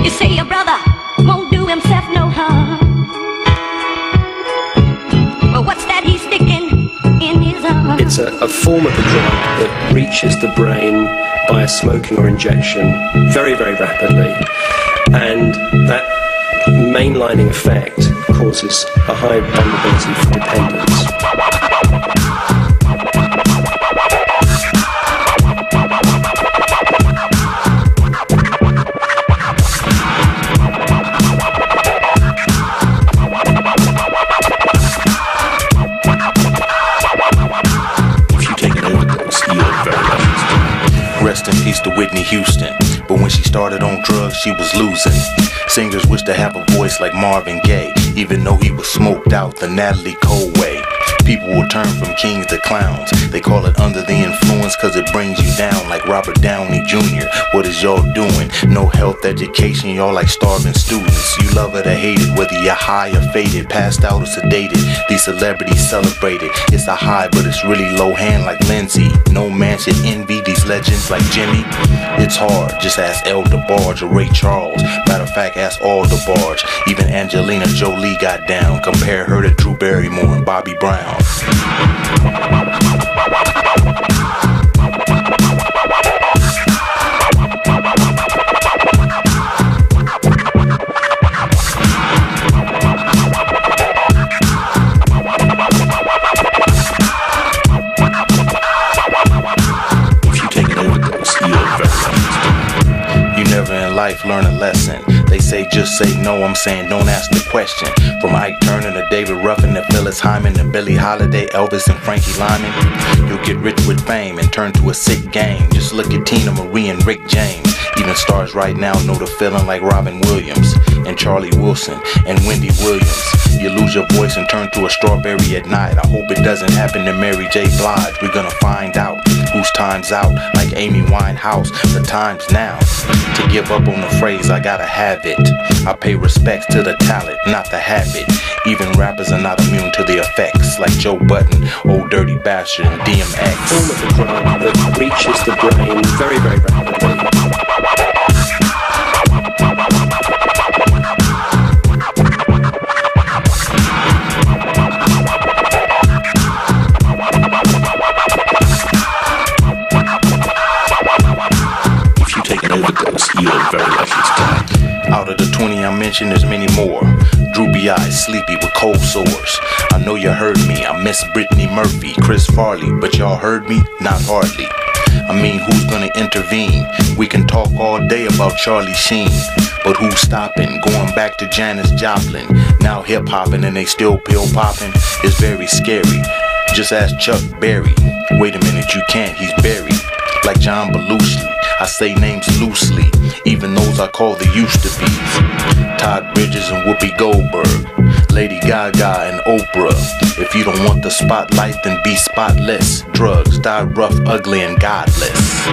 You say your brother won't do himself no harm, but what's that he's sticking in his arm? It's a form of the drug that reaches the brain by a smoking or injection very, very rapidly, and that mainlining effect causes a high vulnerability for dependence. Rest in peace to Whitney Houston, but when she started on drugs, she was losing. Singers wish to have a voice like Marvin Gaye, even though he was smoked out the Natalie Cole way. People will turn from kings to clowns. They call it under the influence cause it brings you down, like Robert Downey Jr. What is y'all doing? No health education, y'all like starving students. You love it or hate it, whether you're high or faded, passed out or sedated. These celebrities celebrate it. It's a high, but it's really low hand like Lindsay. No man should envy these legends like Jimmy. It's hard, just ask El DeBarge or Ray Charles. Matter of fact, ask all DeBarge. Even Angelina Jolie got down. Compare her to Drew Barrymore and Bobby Brown. Life learn a lesson. They say just say no, I'm saying don't ask the question. From Ike Turner to David Ruffin to Phyllis Hyman to Billie Holiday, Elvis and Frankie Lyman. You'll get rich with fame and turn to a sick game. Just look at Tina Marie and Rick James. Even stars right now know the feeling like Robin Williams and Charlie Wilson and Wendy Williams. You lose your voice and turn to a strawberry at night. I hope it doesn't happen to Mary J. Blige. We're gonna find out whose time's out, like Amy Winehouse. The time's now to give up on the phrase I gotta have it. I pay respects to the talent, not the habit. Even rappers are not immune to the effects, like Joe Budden, Old Dirty Bastard, and DMX. Form of the drug that reaches the brain very, very rapidly. Out of the 20 I mentioned, there's many more. Droopy eyes, sleepy with cold sores. I know you heard me, I miss Brittany Murphy, Chris Farley, but y'all heard me? Not hardly. I mean, who's gonna intervene? We can talk all day about Charlie Sheen, but who's stopping? Going back to Janis Joplin. Now hip hopping and they still pill popping. It's very scary. Just ask Chuck Berry. Wait a minute, you can't, he's buried. Like John Belushi, I say names loosely, even those I call the used-to-be's. Todd Bridges and Whoopi Goldberg, Lady Gaga and Oprah. If you don't want the spotlight, then be spotless. Drugs, die rough, ugly, and godless.